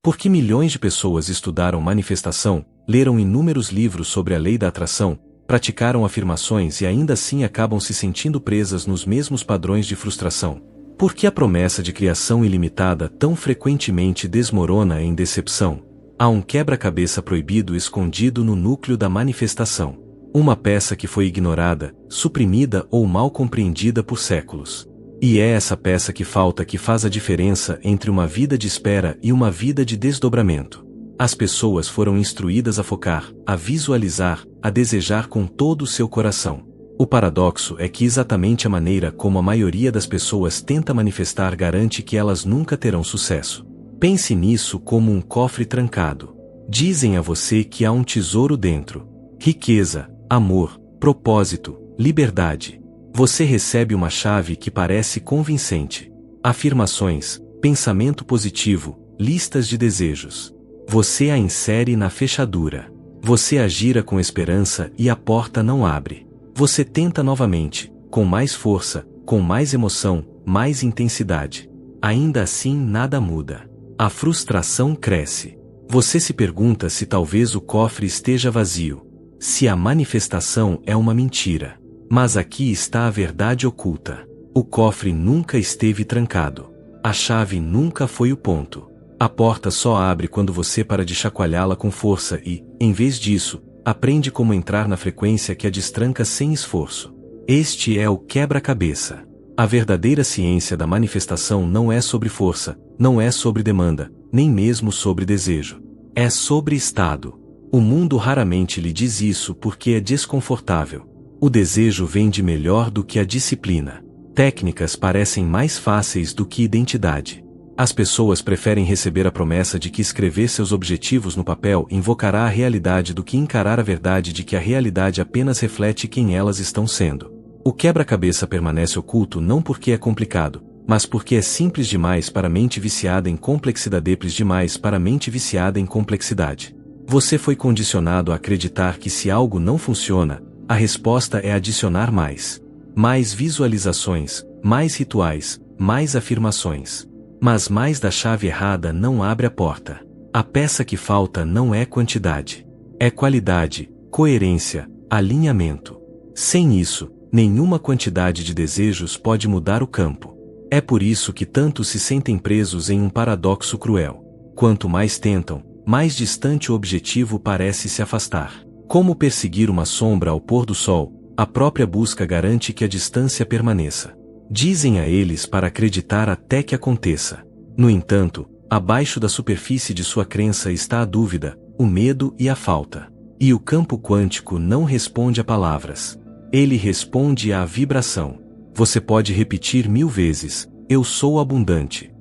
Por que milhões de pessoas estudaram manifestação, leram inúmeros livros sobre a lei da atração, praticaram afirmações e ainda assim acabam se sentindo presas nos mesmos padrões de frustração? Por que a promessa de criação ilimitada tão frequentemente desmorona em decepção? Há um quebra-cabeça proibido escondido no núcleo da manifestação. Uma peça que foi ignorada, suprimida ou mal compreendida por séculos. E é essa peça que falta que faz a diferença entre uma vida de espera e uma vida de desdobramento. As pessoas foram instruídas a focar, a visualizar, a desejar com todo o seu coração. O paradoxo é que exatamente a maneira como a maioria das pessoas tenta manifestar garante que elas nunca terão sucesso. Pense nisso como um cofre trancado. Dizem a você que há um tesouro dentro. Riqueza, amor, propósito, liberdade. Você recebe uma chave que parece convincente. Afirmações, pensamento positivo, listas de desejos. Você a insere na fechadura. Você a gira com esperança e a porta não abre. Você tenta novamente, com mais força, com mais emoção, mais intensidade. Ainda assim nada muda. A frustração cresce. Você se pergunta se talvez o cofre esteja vazio. Se a manifestação é uma mentira. Mas aqui está a verdade oculta. O cofre nunca esteve trancado. A chave nunca foi o ponto. A porta só abre quando você para de chacoalhá-la com força e, em vez disso, aprende como entrar na frequência que a destranca sem esforço. Este é o quebra-cabeça. A verdadeira ciência da manifestação não é sobre força, não é sobre demanda, nem mesmo sobre desejo. É sobre estado. O mundo raramente lhe diz isso porque é desconfortável. O desejo vende melhor do que a disciplina. Técnicas parecem mais fáceis do que identidade. As pessoas preferem receber a promessa de que escrever seus objetivos no papel invocará a realidade do que encarar a verdade de que a realidade apenas reflete quem elas estão sendo. O quebra-cabeça permanece oculto não porque é complicado, mas porque é simples demais para a mente viciada em complexidade, demais para a mente viciada em complexidade. Você foi condicionado a acreditar que se algo não funciona, a resposta é adicionar mais. Mais visualizações, mais rituais, mais afirmações. Mas mais da chave errada não abre a porta. A peça que falta não é quantidade. É qualidade, coerência, alinhamento. Sem isso, nenhuma quantidade de desejos pode mudar o campo. É por isso que tantos se sentem presos em um paradoxo cruel. Quanto mais tentam, mais distante o objetivo parece se afastar. Como perseguir uma sombra ao pôr do sol, a própria busca garante que a distância permaneça. Dizem a eles para acreditar até que aconteça. No entanto, abaixo da superfície de sua crença está a dúvida, o medo e a falta. E o campo quântico não responde a palavras. Ele responde à vibração. Você pode repetir 1000 vezes, eu sou abundante.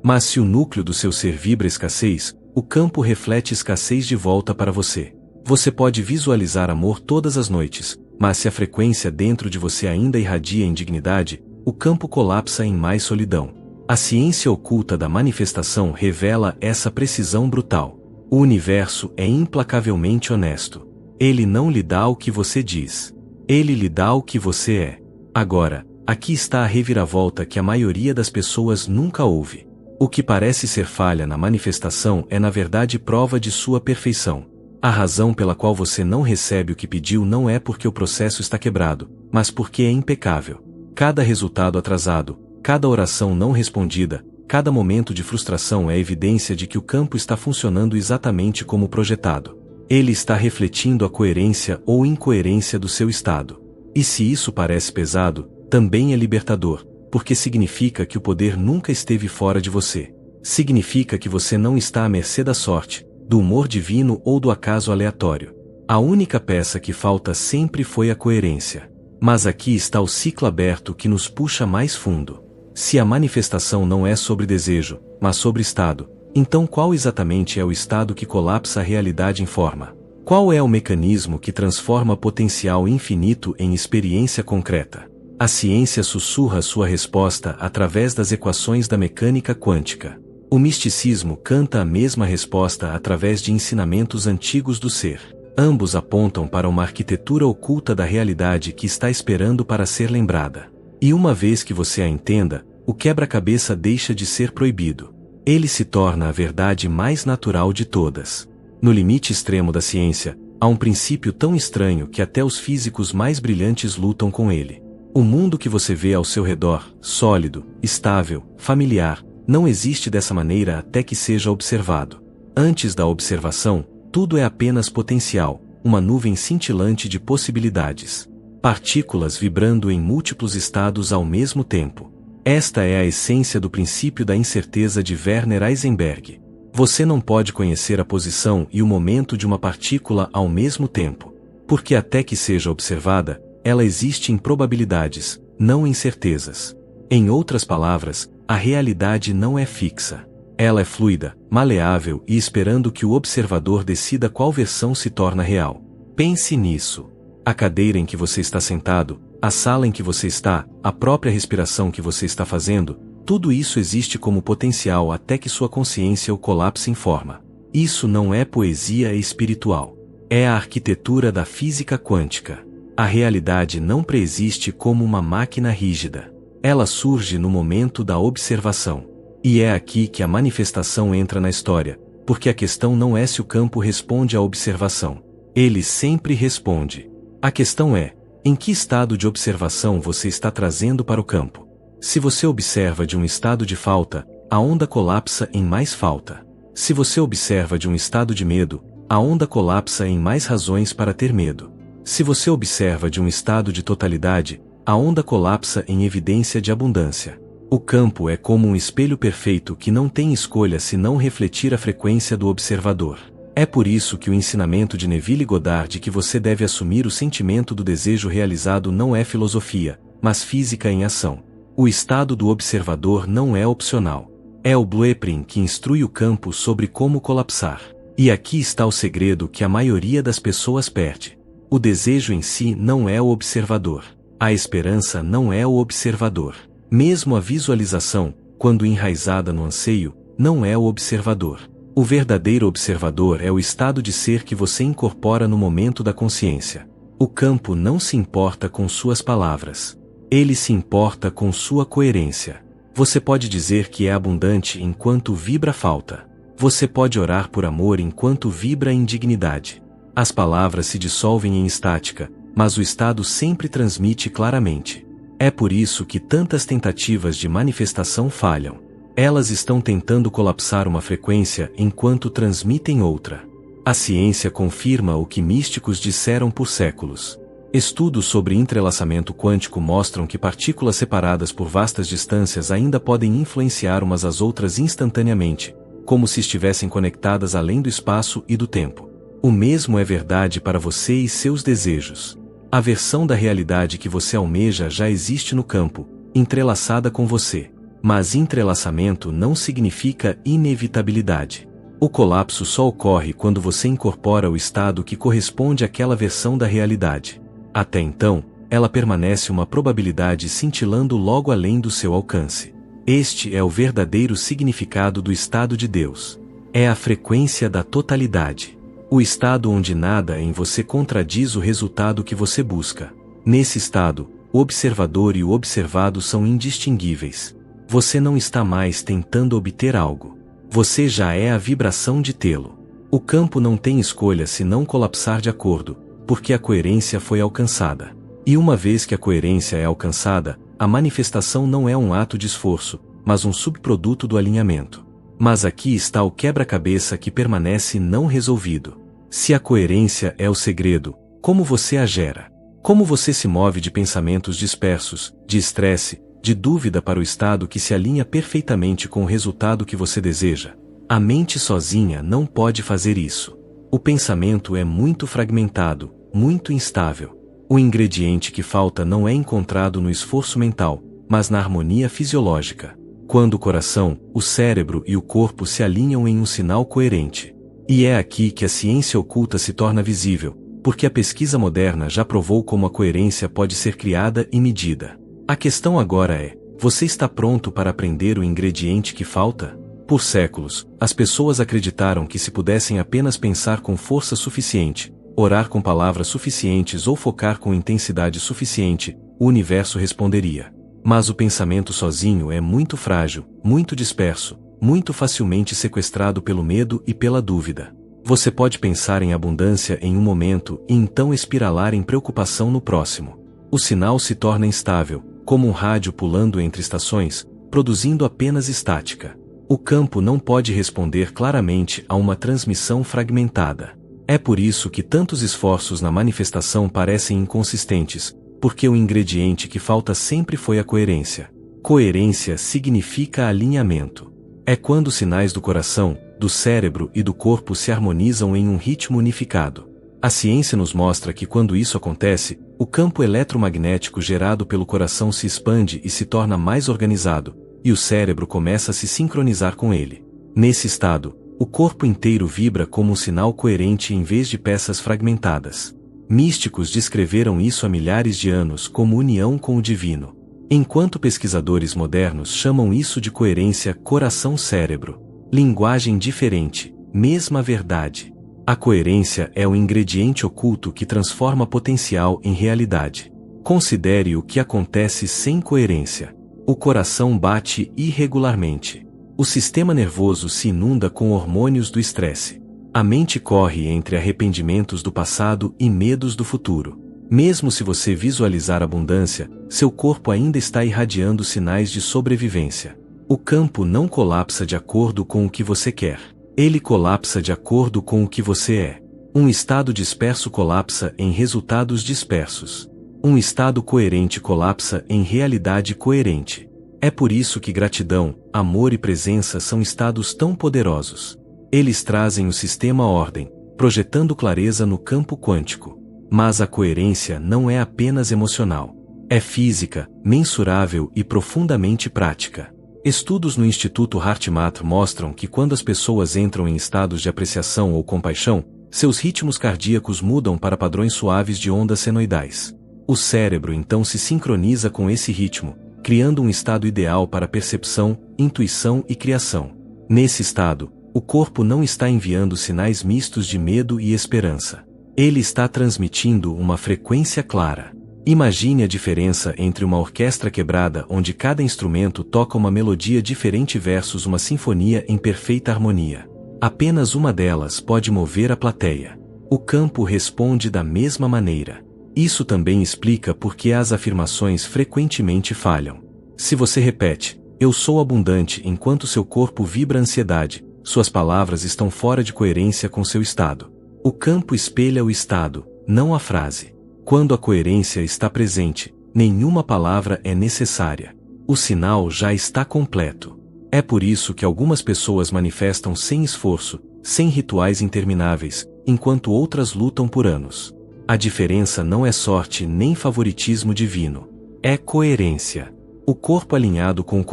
Mas se o núcleo do seu ser vibra escassez, o campo reflete escassez de volta para você. Você pode visualizar amor todas as noites, mas se a frequência dentro de você ainda irradia indignidade, o campo colapsa em mais solidão. A ciência oculta da manifestação revela essa precisão brutal. O universo é implacavelmente honesto. Ele não lhe dá o que você diz. Ele lhe dá o que você é. Agora, aqui está a reviravolta que a maioria das pessoas nunca ouve. O que parece ser falha na manifestação é na verdade prova de sua perfeição. A razão pela qual você não recebe o que pediu não é porque o processo está quebrado, mas porque é impecável. Cada resultado atrasado, cada oração não respondida, cada momento de frustração é evidência de que o campo está funcionando exatamente como projetado. Ele está refletindo a coerência ou incoerência do seu estado. E se isso parece pesado, também é libertador, porque significa que o poder nunca esteve fora de você. Significa que você não está à mercê da sorte, do humor divino ou do acaso aleatório. A única peça que falta sempre foi a coerência. Mas aqui está o ciclo aberto que nos puxa mais fundo. Se a manifestação não é sobre desejo, mas sobre estado, então qual exatamente é o estado que colapsa a realidade em forma? Qual é o mecanismo que transforma potencial infinito em experiência concreta? A ciência sussurra sua resposta através das equações da mecânica quântica. O misticismo canta a mesma resposta através de ensinamentos antigos do ser. Ambos apontam para uma arquitetura oculta da realidade que está esperando para ser lembrada. E uma vez que você a entenda, o quebra-cabeça deixa de ser proibido. Ele se torna a verdade mais natural de todas. No limite extremo da ciência, há um princípio tão estranho que até os físicos mais brilhantes lutam com ele. O mundo que você vê ao seu redor, sólido, estável, familiar, não existe dessa maneira até que seja observado. Antes da observação, tudo é apenas potencial, uma nuvem cintilante de possibilidades. Partículas vibrando em múltiplos estados ao mesmo tempo. Esta é a essência do princípio da incerteza de Werner Heisenberg. Você não pode conhecer a posição e o momento de uma partícula ao mesmo tempo, porque até que seja observada, ela existe em probabilidades, não em certezas. Em outras palavras, a realidade não é fixa. Ela é fluida, maleável e esperando que o observador decida qual versão se torna real. Pense nisso. A cadeira em que você está sentado, a sala em que você está, a própria respiração que você está fazendo, tudo isso existe como potencial até que sua consciência o colapse em forma. Isso não é poesia espiritual. É a arquitetura da física quântica. A realidade não preexiste como uma máquina rígida. Ela surge no momento da observação. E é aqui que a manifestação entra na história, porque a questão não é se o campo responde à observação. Ele sempre responde. A questão é, em que estado de observação você está trazendo para o campo? Se você observa de um estado de falta, a onda colapsa em mais falta. Se você observa de um estado de medo, a onda colapsa em mais razões para ter medo. Se você observa de um estado de totalidade, a onda colapsa em evidência de abundância. O campo é como um espelho perfeito que não tem escolha senão refletir a frequência do observador. É por isso que o ensinamento de Neville Goddard de que você deve assumir o sentimento do desejo realizado não é filosofia, mas física em ação. O estado do observador não é opcional. É o blueprint que instrui o campo sobre como colapsar. E aqui está o segredo que a maioria das pessoas perde. O desejo em si não é o observador. A esperança não é o observador. Mesmo a visualização, quando enraizada no anseio, não é o observador. O verdadeiro observador é o estado de ser que você incorpora no momento da consciência. O campo não se importa com suas palavras. Ele se importa com sua coerência. Você pode dizer que é abundante enquanto vibra falta. Você pode orar por amor enquanto vibra indignidade. As palavras se dissolvem em estática, mas o estado sempre transmite claramente. É por isso que tantas tentativas de manifestação falham. Elas estão tentando colapsar uma frequência enquanto transmitem outra. A ciência confirma o que místicos disseram por séculos. Estudos sobre entrelaçamento quântico mostram que partículas separadas por vastas distâncias ainda podem influenciar umas às outras instantaneamente, como se estivessem conectadas além do espaço e do tempo. O mesmo é verdade para você e seus desejos. A versão da realidade que você almeja já existe no campo, entrelaçada com você. Mas entrelaçamento não significa inevitabilidade. O colapso só ocorre quando você incorpora o estado que corresponde àquela versão da realidade. Até então, ela permanece uma probabilidade cintilando logo além do seu alcance. Este é o verdadeiro significado do estado de Deus. É a frequência da totalidade. O estado onde nada em você contradiz o resultado que você busca. Nesse estado, o observador e o observado são indistinguíveis. Você não está mais tentando obter algo. Você já é a vibração de tê-lo. O campo não tem escolha senão colapsar de acordo, porque a coerência foi alcançada. E uma vez que a coerência é alcançada, a manifestação não é um ato de esforço, mas um subproduto do alinhamento. Mas aqui está o quebra-cabeça que permanece não resolvido. Se a coerência é o segredo, como você a gera? Como você se move de pensamentos dispersos, de estresse, de dúvida para o estado que se alinha perfeitamente com o resultado que você deseja? A mente sozinha não pode fazer isso. O pensamento é muito fragmentado, muito instável. O ingrediente que falta não é encontrado no esforço mental, mas na harmonia fisiológica. Quando o coração, o cérebro e o corpo se alinham em um sinal coerente. E é aqui que a ciência oculta se torna visível, porque a pesquisa moderna já provou como a coerência pode ser criada e medida. A questão agora é, você está pronto para aprender o ingrediente que falta? Por séculos, as pessoas acreditaram que se pudessem apenas pensar com força suficiente, orar com palavras suficientes ou focar com intensidade suficiente, o universo responderia. Mas o pensamento sozinho é muito frágil, muito disperso, muito facilmente sequestrado pelo medo e pela dúvida. Você pode pensar em abundância em um momento e então espiralar em preocupação no próximo. O sinal se torna instável, como um rádio pulando entre estações, produzindo apenas estática. O campo não pode responder claramente a uma transmissão fragmentada. É por isso que tantos esforços na manifestação parecem inconsistentes, porque o ingrediente que falta sempre foi a coerência. Coerência significa alinhamento. É quando os sinais do coração, do cérebro e do corpo se harmonizam em um ritmo unificado. A ciência nos mostra que quando isso acontece, o campo eletromagnético gerado pelo coração se expande e se torna mais organizado, e o cérebro começa a se sincronizar com ele. Nesse estado, o corpo inteiro vibra como um sinal coerente em vez de peças fragmentadas. Místicos descreveram isso há milhares de anos como união com o divino. Enquanto pesquisadores modernos chamam isso de coerência coração-cérebro. Linguagem diferente, mesma verdade. A coerência é o ingrediente oculto que transforma potencial em realidade. Considere o que acontece sem coerência. O coração bate irregularmente. O sistema nervoso se inunda com hormônios do estresse. A mente corre entre arrependimentos do passado e medos do futuro. Mesmo se você visualizar abundância, seu corpo ainda está irradiando sinais de sobrevivência. O campo não colapsa de acordo com o que você quer. Ele colapsa de acordo com o que você é. Um estado disperso colapsa em resultados dispersos. Um estado coerente colapsa em realidade coerente. É por isso que gratidão, amor e presença são estados tão poderosos. Eles trazem o sistema à ordem, projetando clareza no campo quântico. Mas a coerência não é apenas emocional. É física, mensurável e profundamente prática. Estudos no Instituto HeartMath mostram que quando as pessoas entram em estados de apreciação ou compaixão, seus ritmos cardíacos mudam para padrões suaves de ondas senoidais. O cérebro então se sincroniza com esse ritmo, criando um estado ideal para percepção, intuição e criação. Nesse estado, o corpo não está enviando sinais mistos de medo e esperança. Ele está transmitindo uma frequência clara. Imagine a diferença entre uma orquestra quebrada onde cada instrumento toca uma melodia diferente versus uma sinfonia em perfeita harmonia. Apenas uma delas pode mover a plateia. O campo responde da mesma maneira. Isso também explica por que as afirmações frequentemente falham. Se você repete, "Eu sou abundante" enquanto seu corpo vibra ansiedade, suas palavras estão fora de coerência com seu estado. O campo espelha o estado, não a frase. Quando a coerência está presente, nenhuma palavra é necessária. O sinal já está completo. É por isso que algumas pessoas manifestam sem esforço, sem rituais intermináveis, enquanto outras lutam por anos. A diferença não é sorte nem favoritismo divino. É coerência. O corpo alinhado com o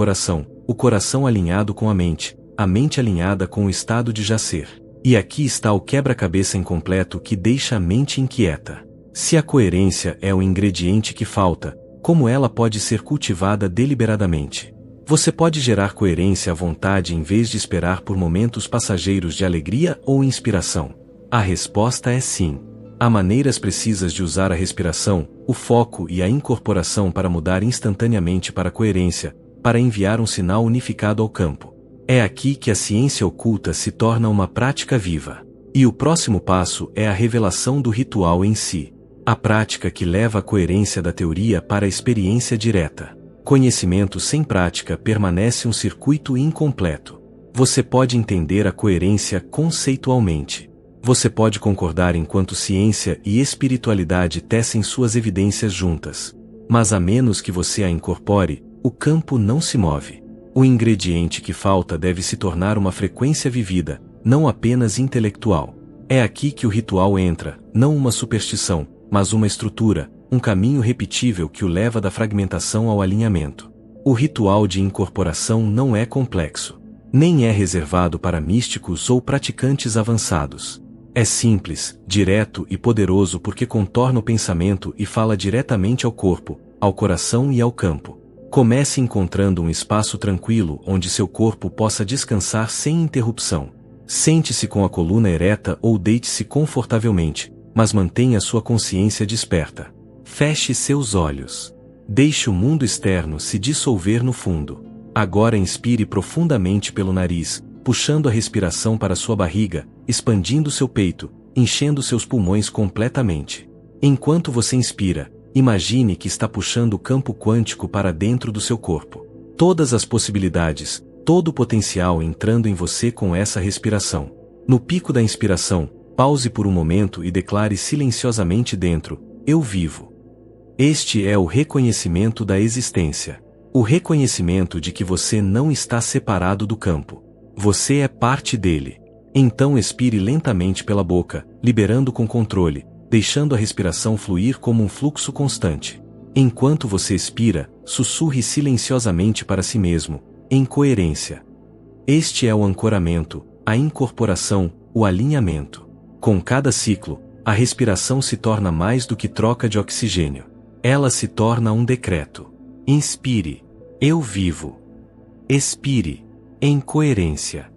coração alinhado com a mente alinhada com o estado de já ser. E aqui está o quebra-cabeça incompleto que deixa a mente inquieta. Se a coerência é o ingrediente que falta, como ela pode ser cultivada deliberadamente? Você pode gerar coerência à vontade em vez de esperar por momentos passageiros de alegria ou inspiração? A resposta é sim. Há maneiras precisas de usar a respiração, o foco e a incorporação para mudar instantaneamente para a coerência, para enviar um sinal unificado ao campo. É aqui que a ciência oculta se torna uma prática viva. E o próximo passo é a revelação do ritual em si. A prática que leva a coerência da teoria para a experiência direta. Conhecimento sem prática permanece um circuito incompleto. Você pode entender a coerência conceitualmente. Você pode concordar enquanto ciência e espiritualidade tecem suas evidências juntas. Mas a menos que você a incorpore, o campo não se move. O ingrediente que falta deve se tornar uma frequência vivida, não apenas intelectual. É aqui que o ritual entra, não uma superstição, mas uma estrutura, um caminho repetível que o leva da fragmentação ao alinhamento. O ritual de incorporação não é complexo. Nem é reservado para místicos ou praticantes avançados. É simples, direto e poderoso porque contorna o pensamento e fala diretamente ao corpo, ao coração e ao campo. Comece encontrando um espaço tranquilo onde seu corpo possa descansar sem interrupção. Sente-se com a coluna ereta ou deite-se confortavelmente, mas mantenha sua consciência desperta. Feche seus olhos. Deixe o mundo externo se dissolver no fundo. Agora inspire profundamente pelo nariz, puxando a respiração para sua barriga, expandindo seu peito, enchendo seus pulmões completamente. Enquanto você inspira, imagine que está puxando o campo quântico para dentro do seu corpo. Todas as possibilidades, todo o potencial entrando em você com essa respiração. No pico da inspiração, pause por um momento e declare silenciosamente dentro: eu vivo. Este é o reconhecimento da existência. O reconhecimento de que você não está separado do campo. Você é parte dele. Então expire lentamente pela boca, liberando com controle, deixando a respiração fluir como um fluxo constante. Enquanto você expira, sussurre silenciosamente para si mesmo, em coerência. Este é o ancoramento, a incorporação, o alinhamento. Com cada ciclo, a respiração se torna mais do que troca de oxigênio. Ela se torna um decreto. Inspire. Eu vivo. Expire. Em coerência.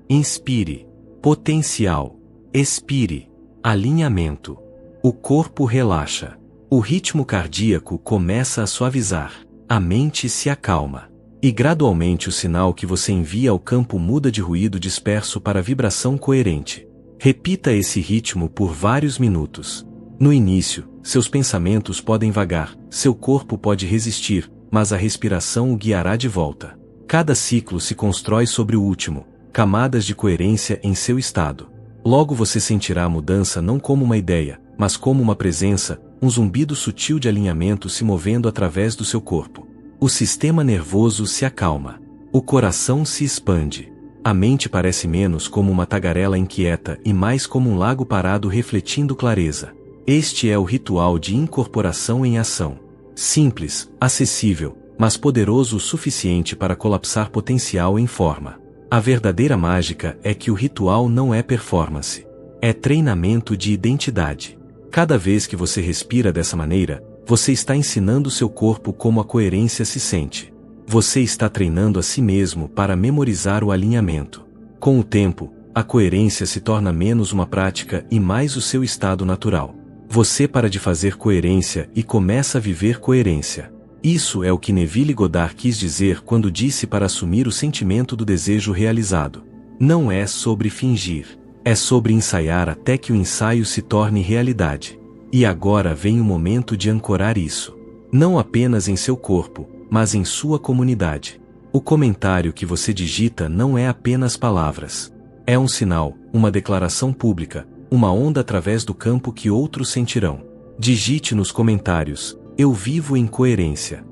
Inspire. Potencial. Expire. Alinhamento. O corpo relaxa. O ritmo cardíaco começa a suavizar. A mente se acalma. E gradualmente o sinal que você envia ao campo muda de ruído disperso para vibração coerente. Repita esse ritmo por vários minutos. No início, seus pensamentos podem vagar, seu corpo pode resistir, mas a respiração o guiará de volta. Cada ciclo se constrói sobre o último, camadas de coerência em seu estado. Logo você sentirá a mudança não como uma ideia, mas como uma presença, um zumbido sutil de alinhamento se movendo através do seu corpo. O sistema nervoso se acalma. O coração se expande. A mente parece menos como uma tagarela inquieta e mais como um lago parado refletindo clareza. Este é o ritual de incorporação em ação. Simples, acessível, mas poderoso o suficiente para colapsar potencial em forma. A verdadeira mágica é que o ritual não é performance. É treinamento de identidade. Cada vez que você respira dessa maneira, você está ensinando seu corpo como a coerência se sente. Você está treinando a si mesmo para memorizar o alinhamento. Com o tempo, a coerência se torna menos uma prática e mais o seu estado natural. Você para de fazer coerência e começa a viver coerência. Isso é o que Neville Goddard quis dizer quando disse para assumir o sentimento do desejo realizado. Não é sobre fingir. É sobre ensaiar até que o ensaio se torne realidade. E agora vem o momento de ancorar isso. Não apenas em seu corpo, mas em sua comunidade. O comentário que você digita não é apenas palavras. É um sinal, uma declaração pública, uma onda através do campo que outros sentirão. Digite nos comentários: eu vivo em coerência.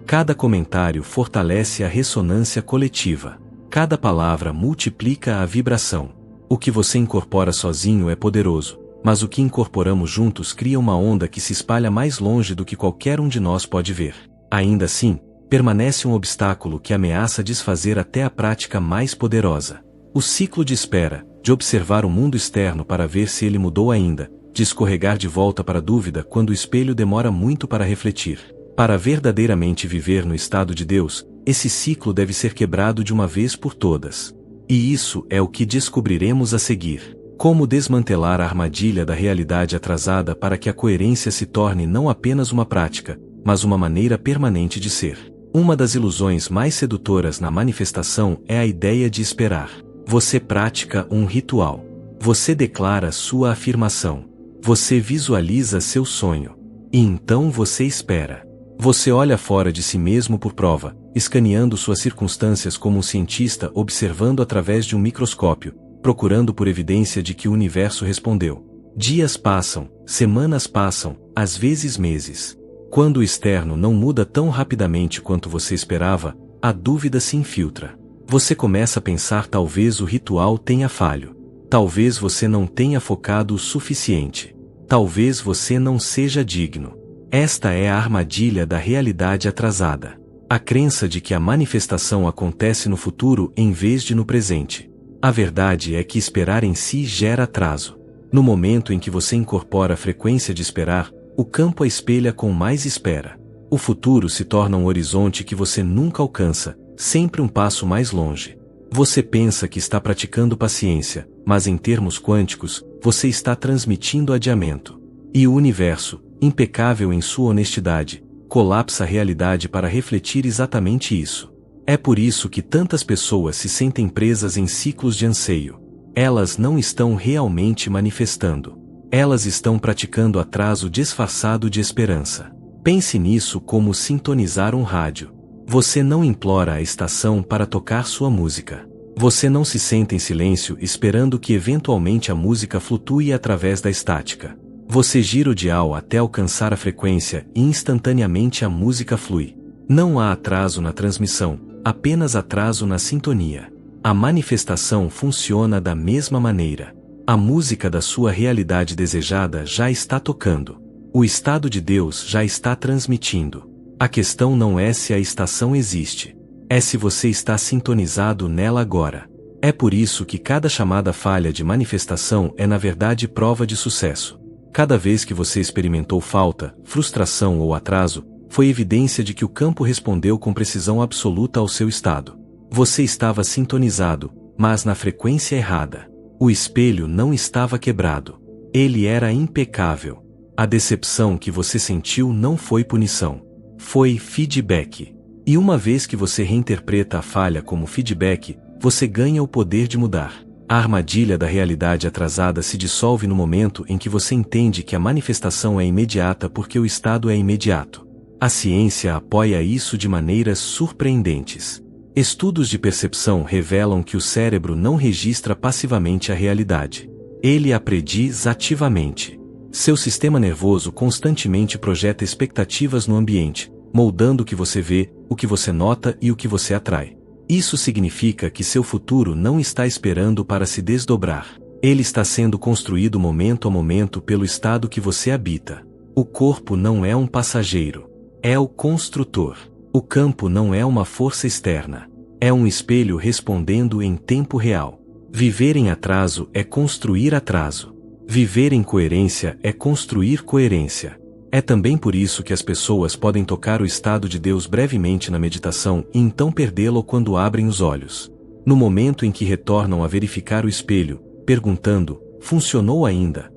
Cada comentário fortalece a ressonância coletiva. Cada palavra multiplica a vibração. O que você incorpora sozinho é poderoso, mas o que incorporamos juntos cria uma onda que se espalha mais longe do que qualquer um de nós pode ver. Ainda assim, permanece um obstáculo que ameaça desfazer até a prática mais poderosa. O ciclo de espera, de observar o mundo externo para ver se ele mudou ainda, de escorregar de volta para a dúvida quando o espelho demora muito para refletir. Para verdadeiramente viver no estado de Deus, esse ciclo deve ser quebrado de uma vez por todas. E isso é o que descobriremos a seguir. Como desmantelar a armadilha da realidade atrasada para que a coerência se torne não apenas uma prática, mas uma maneira permanente de ser. Uma das ilusões mais sedutoras na manifestação é a ideia de esperar. Você pratica um ritual. Você declara sua afirmação. Você visualiza seu sonho. E então você espera. Você olha fora de si mesmo por prova, escaneando suas circunstâncias como um cientista observando através de um microscópio, procurando por evidência de que o universo respondeu. Dias passam, semanas passam, às vezes meses. Quando o externo não muda tão rapidamente quanto você esperava, a dúvida se infiltra. Você começa a pensar: talvez o ritual tenha falho. Talvez você não tenha focado o suficiente. Talvez você não seja digno. Esta é a armadilha da realidade atrasada. A crença de que a manifestação acontece no futuro em vez de no presente. A verdade é que esperar em si gera atraso. No momento em que você incorpora a frequência de esperar, o campo a espelha com mais espera. O futuro se torna um horizonte que você nunca alcança, sempre um passo mais longe. Você pensa que está praticando paciência, mas em termos quânticos, você está transmitindo adiamento. E o universo, impecável em sua honestidade, colapsa a realidade para refletir exatamente isso. É por isso que tantas pessoas se sentem presas em ciclos de anseio. Elas não estão realmente manifestando. Elas estão praticando atraso disfarçado de esperança. Pense nisso como sintonizar um rádio. Você não implora a estação para tocar sua música. Você não se senta em silêncio esperando que eventualmente a música flutue através da estática. Você gira o dial até alcançar a frequência e instantaneamente a música flui. Não há atraso na transmissão, apenas atraso na sintonia. A manifestação funciona da mesma maneira. A música da sua realidade desejada já está tocando. O estado de Deus já está transmitindo. A questão não é se a estação existe. É se você está sintonizado nela agora. É por isso que cada chamada falha de manifestação é na verdade prova de sucesso. Cada vez que você experimentou falta, frustração ou atraso, foi evidência de que o campo respondeu com precisão absoluta ao seu estado. Você estava sintonizado, mas na frequência errada. O espelho não estava quebrado. Ele era impecável. A decepção que você sentiu não foi punição. Foi feedback. E uma vez que você reinterpreta a falha como feedback, você ganha o poder de mudar. A armadilha da realidade atrasada se dissolve no momento em que você entende que a manifestação é imediata porque o estado é imediato. A ciência apoia isso de maneiras surpreendentes. Estudos de percepção revelam que o cérebro não registra passivamente a realidade. Ele a prediz ativamente. Seu sistema nervoso constantemente projeta expectativas no ambiente, moldando o que você vê, o que você nota e o que você atrai. Isso significa que seu futuro não está esperando para se desdobrar. Ele está sendo construído momento a momento pelo estado que você habita. O corpo não é um passageiro. É o construtor. O campo não é uma força externa. É um espelho respondendo em tempo real. Viver em atraso é construir atraso. Viver em coerência é construir coerência. É também por isso que as pessoas podem tocar o estado de Deus brevemente na meditação e então perdê-lo quando abrem os olhos. No momento em que retornam a verificar o espelho, perguntando, funcionou ainda?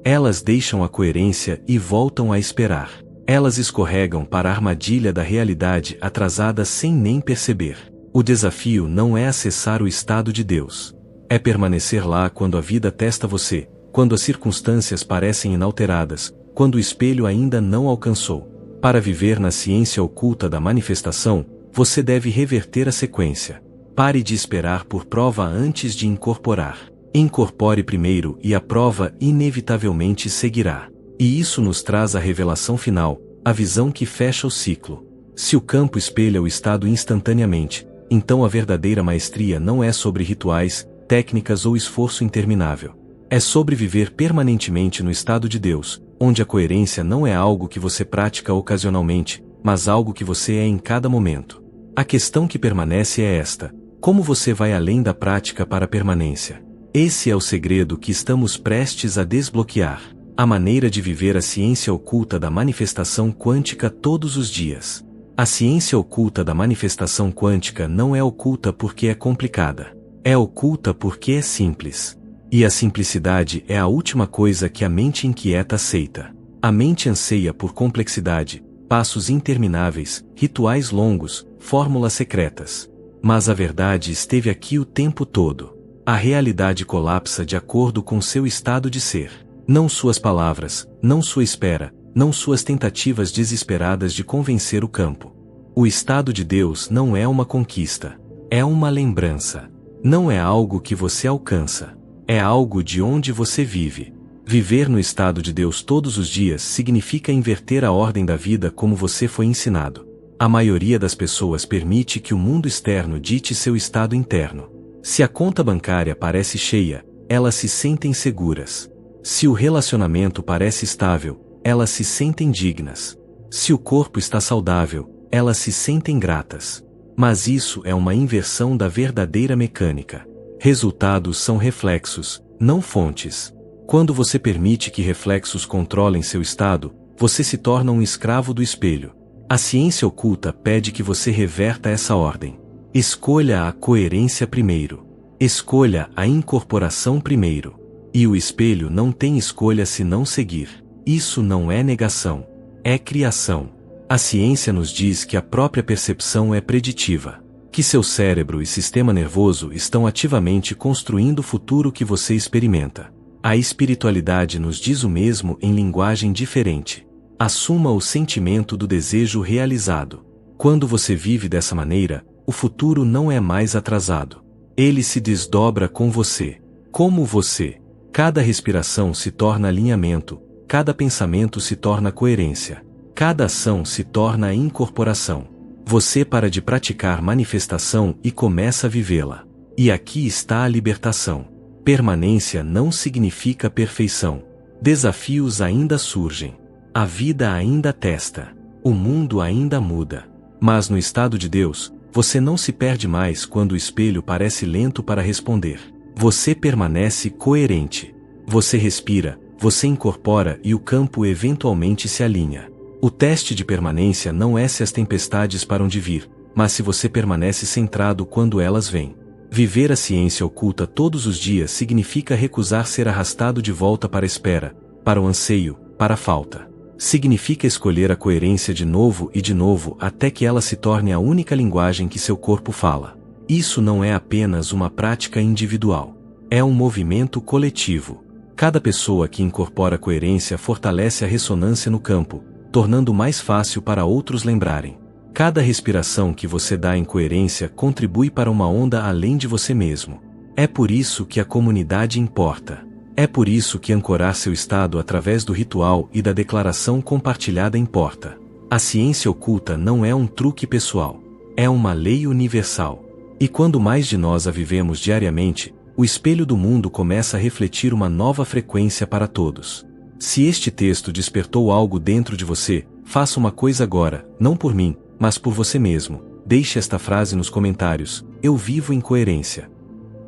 Elas deixam a coerência e voltam a esperar. Elas escorregam para a armadilha da realidade atrasada sem nem perceber. O desafio não é acessar o estado de Deus. É permanecer lá quando a vida testa você, quando as circunstâncias parecem inalteradas, quando o espelho ainda não alcançou. Para viver na ciência oculta da manifestação, você deve reverter a sequência. Pare de esperar por prova antes de incorporar. Incorpore primeiro e a prova inevitavelmente seguirá. E isso nos traz a revelação final, a visão que fecha o ciclo. Se o campo espelha o estado instantaneamente, então a verdadeira maestria não é sobre rituais, técnicas ou esforço interminável. É sobre viver permanentemente no estado de Deus, onde a coerência não é algo que você pratica ocasionalmente, mas algo que você é em cada momento. A questão que permanece é esta: como você vai além da prática para a permanência? Esse é o segredo que estamos prestes a desbloquear. A maneira de viver a ciência oculta da manifestação quântica todos os dias. A ciência oculta da manifestação quântica não é oculta porque é complicada. É oculta porque é simples. E a simplicidade é a última coisa que a mente inquieta aceita. A mente anseia por complexidade, passos intermináveis, rituais longos, fórmulas secretas. Mas a verdade esteve aqui o tempo todo. A realidade colapsa de acordo com seu estado de ser. Não suas palavras, não sua espera, não suas tentativas desesperadas de convencer o campo. O estado de Deus não é uma conquista. É uma lembrança. Não é algo que você alcança. É algo de onde você vive. Viver no estado de Deus todos os dias significa inverter a ordem da vida como você foi ensinado. A maioria das pessoas permite que o mundo externo dite seu estado interno. Se a conta bancária parece cheia, elas se sentem seguras. Se o relacionamento parece estável, elas se sentem dignas. Se o corpo está saudável, elas se sentem gratas. Mas isso é uma inversão da verdadeira mecânica. Resultados são reflexos, não fontes. Quando você permite que reflexos controlem seu estado, você se torna um escravo do espelho. A ciência oculta pede que você reverta essa ordem. Escolha a coerência primeiro. Escolha a incorporação primeiro. E o espelho não tem escolha senão seguir. Isso não é negação. É criação. A ciência nos diz que a própria percepção é preditiva. Que seu cérebro e sistema nervoso estão ativamente construindo o futuro que você experimenta. A espiritualidade nos diz o mesmo em linguagem diferente. Assuma o sentimento do desejo realizado. Quando você vive dessa maneira, o futuro não é mais atrasado. Ele se desdobra com você. Como você. Cada respiração se torna alinhamento, cada pensamento se torna coerência, cada ação se torna incorporação. Você para de praticar manifestação e começa a vivê-la. E aqui está a libertação. Permanência não significa perfeição. Desafios ainda surgem. A vida ainda testa. O mundo ainda muda. Mas no estado de Deus, você não se perde mais quando o espelho parece lento para responder. Você permanece coerente. Você respira, você incorpora e o campo eventualmente se alinha. O teste de permanência não é se as tempestades param de vir, mas se você permanece centrado quando elas vêm. Viver a ciência oculta todos os dias significa recusar ser arrastado de volta para a espera, para o anseio, para a falta. Significa escolher a coerência de novo e de novo até que ela se torne a única linguagem que seu corpo fala. Isso não é apenas uma prática individual. É um movimento coletivo. Cada pessoa que incorpora coerência fortalece a ressonância no campo, tornando mais fácil para outros lembrarem. Cada respiração que você dá em coerência contribui para uma onda além de você mesmo. É por isso que a comunidade importa. É por isso que ancorar seu estado através do ritual e da declaração compartilhada importa. A ciência oculta não é um truque pessoal. É uma lei universal. E quando mais de nós a vivemos diariamente, o espelho do mundo começa a refletir uma nova frequência para todos. Se este texto despertou algo dentro de você, faça uma coisa agora, não por mim, mas por você mesmo. Deixe esta frase nos comentários: eu vivo em coerência.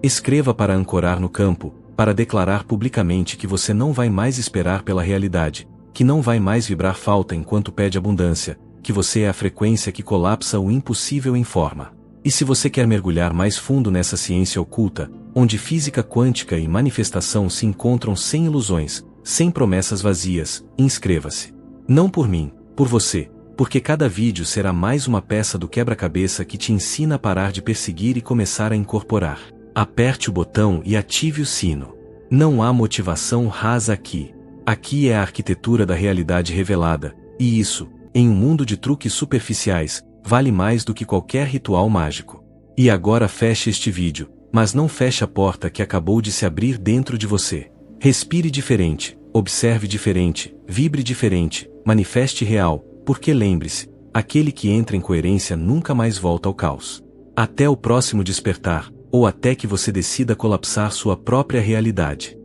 Escreva para ancorar no campo, para declarar publicamente que você não vai mais esperar pela realidade, que não vai mais vibrar falta enquanto pede abundância, que você é a frequência que colapsa o impossível em forma. E se você quer mergulhar mais fundo nessa ciência oculta, onde física quântica e manifestação se encontram sem ilusões, sem promessas vazias, inscreva-se. Não por mim, por você, porque cada vídeo será mais uma peça do quebra-cabeça que te ensina a parar de perseguir e começar a incorporar. Aperte o botão e ative o sino. Não há motivação rasa aqui. Aqui é a arquitetura da realidade revelada, e isso, em um mundo de truques superficiais, vale mais do que qualquer ritual mágico. E agora feche este vídeo, mas não feche a porta que acabou de se abrir dentro de você. Respire diferente, observe diferente, vibre diferente, manifeste real, porque lembre-se, aquele que entra em coerência nunca mais volta ao caos. Até o próximo despertar, ou até que você decida colapsar sua própria realidade.